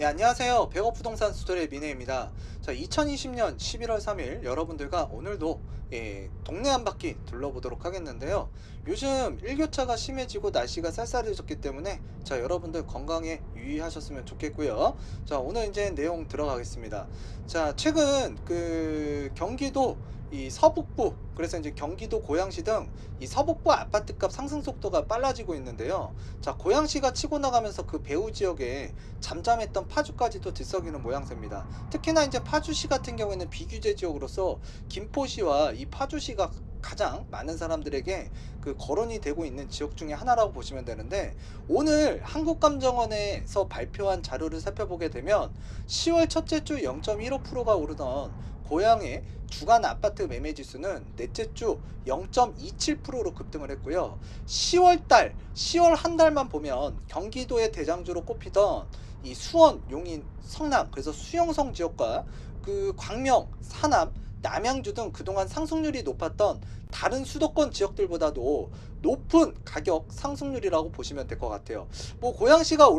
예, 안녕하세요. 백업부동산 스토리의 미네입니다. 자, 2020년 11월 3일 여러분들과 오늘도 동네 한 바퀴 둘러보도록 하겠는데요. 요즘 일교차가 심해지고 날씨가 쌀쌀해졌기 때문에 자, 여러분들 건강에 유의하셨으면 좋겠고요. 자, 오늘 이제 내용 들어가겠습니다. 자, 최근 경기도 이 서북부, 그래서 이제 경기도 고양시 등 이 서북부 아파트값 상승 속도가 빨라지고 있는데요. 자, 고양시가 치고 나가면서 그 배후 지역에 잠잠했던 파주까지도 들썩이는 모양새입니다. 특히나 이제 파주시 같은 경우에는 비규제 지역으로서 김포시와 이 파주시가 가장 많은 사람들에게 그 거론이 되고 있는 지역 중에 하나라고 보시면 되는데, 오늘 한국감정원에서 발표한 자료를 살펴보게 되면 10월 첫째 주 0.15%가 오르던 고양의 주간 아파트 매매 지수는 넷째 주 0.27%로 급등을 했고요. 10월 한 달만 보면 경기도의 대장주로 꼽히던 이 수원, 용인, 성남, 그래서 수영성 지역과 그 광명, 사남, 남양주 등 그동안 상승률이 높았던 다른 수도권 지역들보다도 높은 가격 상승률이라고 보시면 될 것 같아요. 뭐 고양시가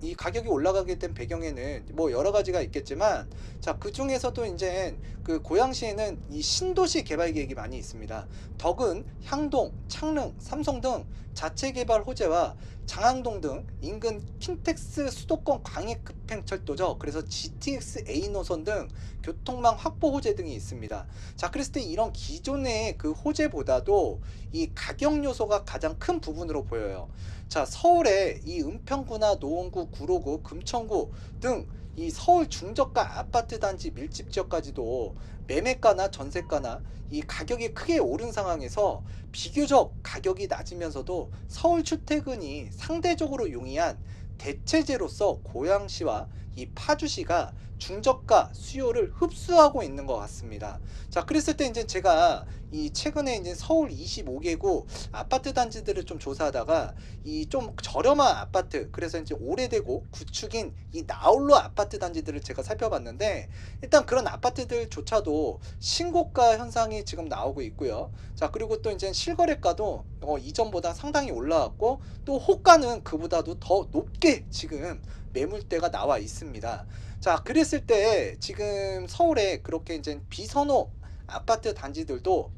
이 가격이 올라가게 된 배경에는 뭐 여러 가지가 있겠지만, 자, 그 중에서도 이제 그 고양시에는 이 신도시 개발 계획이 많이 있습니다. 덕은, 향동, 창릉, 삼성 등 자체 개발 호재와 장항동 등 인근 킨텍스 수도권 광역 급행철도죠. 그래서 GTX A 노선 등 교통망 확보 호재 등이 있습니다. 자, 그랬을 때 이런 기존의 그 호재보다도 이 가격 요소가 가장 큰 부분으로 보여요. 자, 서울의 이 은평구나 노원구, 구로구, 금천구 등 이 서울 중저가 아파트 단지 밀집 지역까지도 매매가나 전세가나 이 가격이 크게 오른 상황에서 비교적 가격이 낮으면서도 서울 출퇴근이 상대적으로 용이한 대체제로서 고양시와 이 파주시가 중저가 수요를 흡수하고 있는 것 같습니다. 자, 그랬을 때 이제 제가 이 최근에 이제 서울 25개구 아파트 단지들을 좀 조사하다가 이 좀 저렴한 아파트, 그래서 이제 오래되고 구축인 이 나홀로 아파트 단지들을 제가 살펴봤는데, 일단 그런 아파트들조차도 신고가 현상이 지금 나오고 있고요. 자, 그리고 또 이제 실거래가도 이전보다 상당히 올라왔고, 또 호가는 그보다도 더 높게 지금 매물대가 나와 있습니다. 자, 그랬을 때 지금 서울에 그렇게 이제 비선호 아파트 단지들도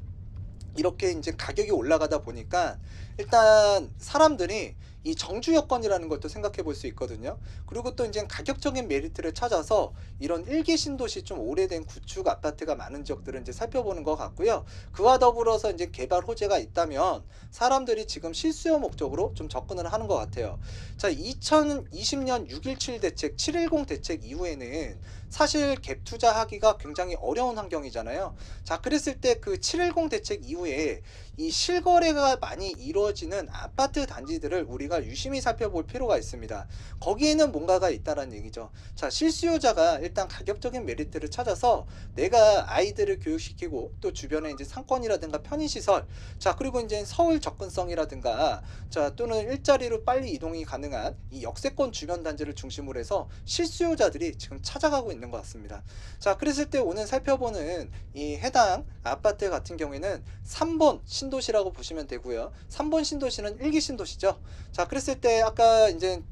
이렇게 이제 가격이 올라가다 보니까 일단 사람들이 이 정주 여건이라는 것도 생각해 볼 수 있거든요. 그리고 또 이제 가격적인 메리트를 찾아서 이런 일기 신도시 좀 오래된 구축 아파트가 많은 지역들은 이제 살펴보는 것 같고요. 그와 더불어서 이제 개발 호재가 있다면 사람들이 지금 실수요 목적으로 좀 접근을 하는 것 같아요. 자, 2020년 6.17 대책, 7.10 대책 이후에는 사실 갭 투자하기가 굉장히 어려운 환경이잖아요. 자, 그랬을 때 그 7.10 대책 이후에 이 실거래가 많이 이루어지는 아파트 단지들을 우리가 유심히 살펴볼 필요가 있습니다. 거기에는 뭔가가 있다라는 얘기죠. 자, 실수요자가 일단 가격적인 메리트를 찾아서 내가 아이들을 교육시키고 또 주변에 이제 상권이라든가 편의시설, 자, 그리고 이제 서울 접근성이라든가, 자, 또는 일자리로 빨리 이동이 가능한 이 역세권 주변 단지를 중심으로 해서 실수요자들이 지금 찾아가고 있는 것 같습니다. 자, 그랬을 때 오늘 살펴보는 이 해당 아파트 같은 경우에는 3번 신도시라고 보시면 되고요. 3번 신도시는 일기 신도시죠. 자, 그랬을 때 아까 이제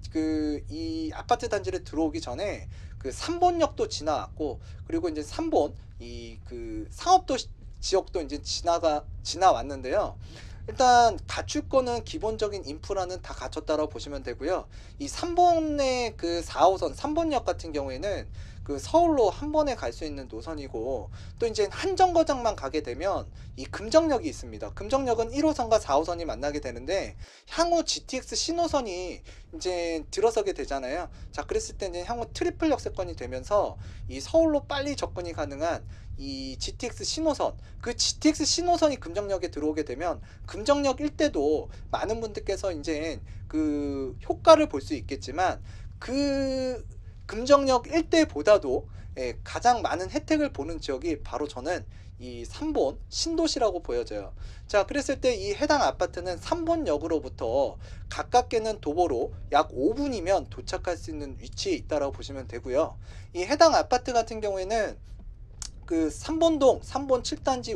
이 아파트 단지를 들어오기 전에 그 3번역도 지나왔고, 그리고 이제 3번 이 상업도 지역도 이제 지나왔는데요. 일단 갖출 거는 기본적인 인프라는 다 갖췄다라고 보시면 되고요. 이 3번의 그 4호선 3번역 같은 경우에는 그 서울로 한 번에 갈 수 있는 노선이고, 또 이제 한 정거장만 가게 되면 이 금정역이 있습니다. 금정역은 1호선과 4호선이 만나게 되는데 향후 GTX 신호선이 이제 들어서게 되잖아요. 자, 그랬을 때 이제 향후 트리플 역세권이 되면서 이 서울로 빨리 접근이 가능한 이 GTX 신호선, 그 GTX 신호선이 금정역에 들어오게 되면 금정역 일대도 많은 분들께서 이제 그 효과를 볼 수 있겠지만, 그 금정역 일대보다도 가장 많은 혜택을 보는 지역이 바로 저는 이 3번 신도시라고 보여져요. 자, 그랬을 때 이 해당 아파트는 3번역으로부터 가깝게는 도보로 약 5분이면 도착할 수 있는 위치에 있다라고 보시면 되고요. 이 해당 아파트 같은 경우에는 그 3번동 3번 7단지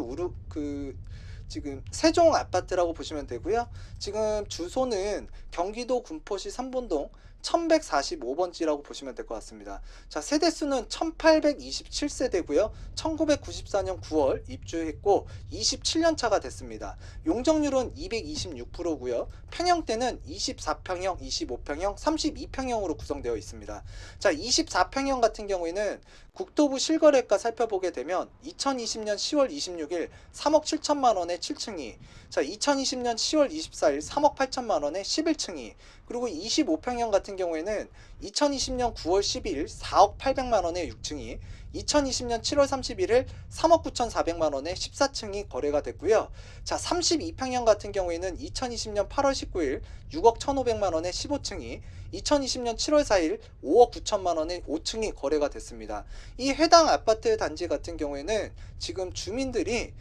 지금 세종 아파트라고 보시면 되고요. 지금 주소는 경기도 군포시 3번동 1145번지라고 보시면 될 것 같습니다. 자, 세대수는 1827세대고요. 1994년 9월 입주했고 27년 차가 됐습니다. 용적률은 226%고요. 평형대는 24평형, 25평형, 32평형으로 구성되어 있습니다. 자, 24평형 같은 경우에는 국토부 실거래가 살펴보게 되면 2020년 10월 26일 3억 7천만 원에 7층이, 자 2020년 10월 24일 3억 8천만 원에 11층이, 그리고 25평형 같은 경우에는 2020년 9월 12일 4억 800만 원에 6층이, 2020년 7월 31일 3억 9,400만 원에 14층이 거래가 됐고요. 자, 32평형 같은 경우에는 2020년 8월 19일 6억 1,500만 원에 15층이, 2020년 7월 4일 5억 9천만 원에 5층이 거래가 됐습니다. 이 해당 아파트 단지 같은 경우에는 지금 주민들이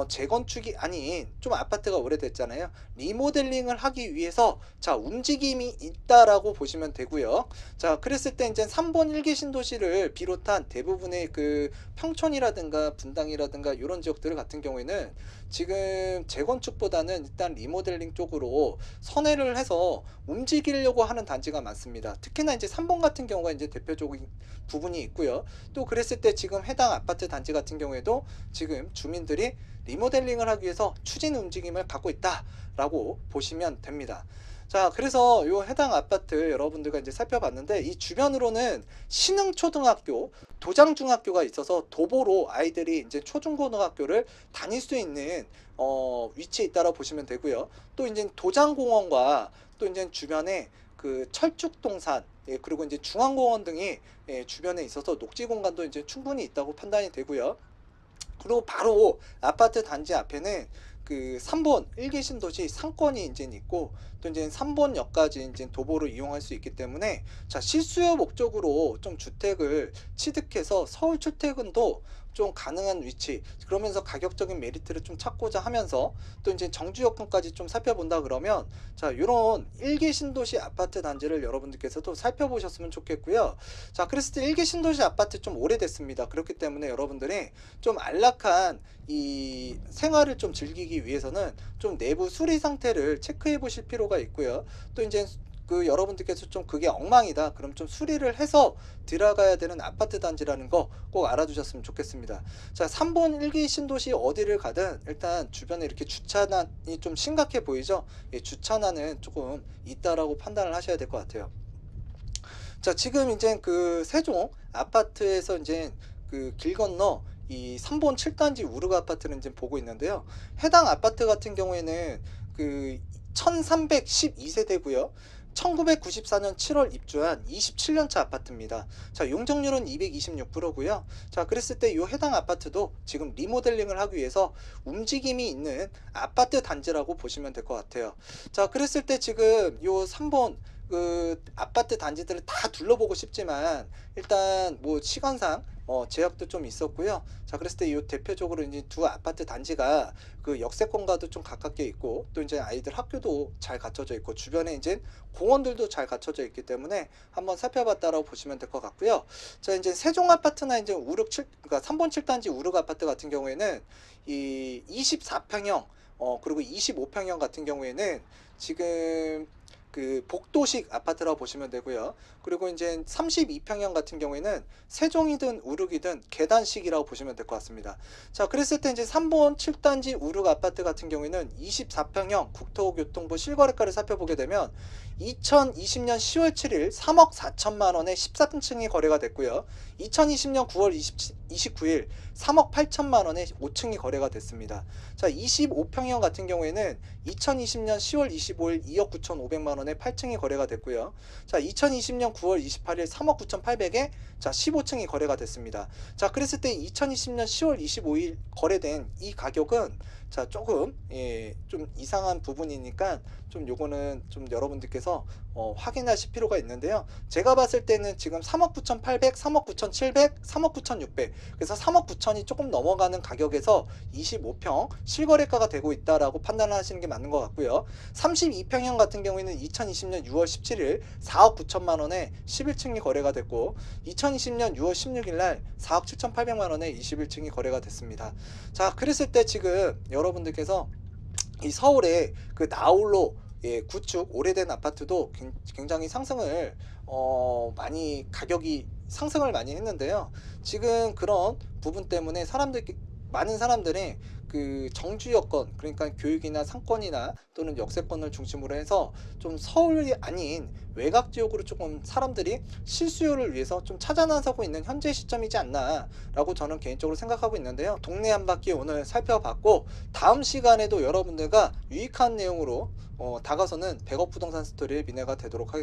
재건축이 아닌, 좀 아파트가 오래됐잖아요. 리모델링을 하기 위해서 자 움직임이 있다라고 보시면 되고요. 자, 그랬을 때 이제 3번 1기 신도시를 비롯한 대부분의 그 평촌이라든가 분당이라든가 이런 지역들 같은 경우에는 지금 재건축보다는 일단 리모델링 쪽으로 선회를 해서 움직이려고 하는 단지가 많습니다. 특히나 이제 3번 같은 경우가 이제 대표적인 부분이 있고요. 또 그랬을 때 지금 해당 아파트 단지 같은 경우에도 지금 주민들이 리모델링을 하기 위해서 추진 움직임을 갖고 있다라고 보시면 됩니다. 자, 그래서 요 해당 아파트 여러분들과 이제 살펴봤는데, 이 주변으로는 신흥초등학교, 도장중학교가 있어서 도보로 아이들이 이제 초중고등학교를 다닐 수 있는 위치에 있다라고 보시면 되고요. 또 이제 도장공원과 또 이제 주변에 그 철쭉동산, 예, 그리고 이제 중앙공원 등이 주변에 있어서 녹지 공간도 이제 충분히 있다고 판단이 되고요. 그리고 바로 아파트 단지 앞에는 그 3번 1기 신도시 상권이 이제 있고, 또 이제 3번역까지 이제 도보를 이용할 수 있기 때문에 자, 실수요 목적으로 좀 주택을 취득해서 서울 출퇴근도 좀 가능한 위치, 그러면서 가격적인 메리트를 좀 찾고자 하면서 또 이제 정주 여건까지 좀 살펴본다 그러면 자, 요런 1기 신도시 아파트 단지를 여러분들께서도 살펴보셨으면 좋겠고요. 자, 그랬을 때 1기 신도시 아파트 좀 오래됐습니다. 그렇기 때문에 여러분들이 좀 안락한 이 생활을 좀 즐기기 위해서는 좀 내부 수리 상태를 체크해 보실 필요가 있고요. 또 이제 그 여러분들께서 좀 그게 엉망이다, 그럼 좀 수리를 해서 들어가야 되는 아파트 단지라는 거 꼭 알아두셨으면 좋겠습니다. 자, 3번 1기 신도시 어디를 가든 일단 주변에 이렇게 주차난이 좀 심각해 보이죠? 예, 주차난은 조금 있다라고 판단을 하셔야 될 것 같아요. 자, 지금 이제 그 세종 아파트에서 이제 그 길 건너 이 3번 7단지 우르그 아파트를 이제 보고 있는데요. 해당 아파트 같은 경우에는 그 1312세대고요. 1994년 7월 입주한 27년차 아파트입니다. 자, 용적률은 226%고요. 자, 그랬을 때 이 해당 아파트도 지금 리모델링을 하기 위해서 움직임이 있는 아파트 단지라고 보시면 될 것 같아요. 자, 그랬을 때 지금 요 3번 그 아파트 단지들을 다 둘러보고 싶지만 일단 뭐 시간상 제약도 좀 있었고요. 자, 그랬을 때 이 대표적으로 이제 두 아파트 단지가 그 역세권과도 좀 가깝게 있고, 또 이제 아이들 학교도 잘 갖춰져 있고, 주변에 이제 공원들도 잘 갖춰져 있기 때문에 한번 살펴봤다라고 보시면 될 것 같고요. 자, 이제 세종 아파트나 이제 우륵 7, 그러니까 3번 7단지 우륵 아파트 같은 경우에는 이 24평형 그리고 25평형 같은 경우에는 지금 그 복도식 아파트라고 보시면 되고요. 그리고 이제 32평형 같은 경우에는 세종이든 우륵이든 계단식이라고 보시면 될 것 같습니다. 자, 그랬을 때 이제 3번 7단지 우륵 아파트 같은 경우에는 24평형 국토교통부 실거래가를 살펴보게 되면 2020년 10월 7일 3억 4천만 원에 13층이 거래가 됐고요. 2020년 9월 29일 3억 8천만 원에 5층이 거래가 됐습니다. 자, 25평형 같은 경우에는 2020년 10월 25일 2억 9,500만 원에 8층이 거래가 됐고요. 자, 2020년 9월 28일 3억 9,800에 자, 15층이 거래가 됐습니다. 자, 그랬을 때 2020년 10월 25일 거래된 이 가격은 자, 조금 좀 이상한 부분이니까 좀 요거는 좀 여러분들께서 확인하실 필요가 있는데요. 제가 봤을 때는 지금 3억 9,800, 3억 9,700, 3억 9,600, 그래서 3억 9천이 조금 넘어가는 가격에서 25평 실거래가가 되고 있다라고 판단을 하시는 게 맞는 것 같고요. 32평형 같은 경우에는 2020년 6월 17일 4억 9천만 원에 11층이 거래가 됐고, 2020년 6월 16일 날 4억 7,800만 원에 21층이 거래가 됐습니다. 자, 그랬을 때 지금 여러분들께서 이 서울의 그 나홀로 구축 오래된 아파트도 굉장히 상승을 많이 가격이 상승을 많이 했는데요. 지금 그런 부분 때문에 많은 사람들이 그 정주 여건, 그러니까 교육이나 상권이나 또는 역세권을 중심으로 해서 좀 서울이 아닌 외곽 지역으로 조금 사람들이 실수요를 위해서 좀 찾아 나서고 있는 현재 시점이지 않나라고 저는 개인적으로 생각하고 있는데요. 동네 한 바퀴 오늘 살펴봤고, 다음 시간에도 여러분들과 유익한 내용으로 다가서는 100억 부동산 스토리의 미네가 되도록 하겠습니다.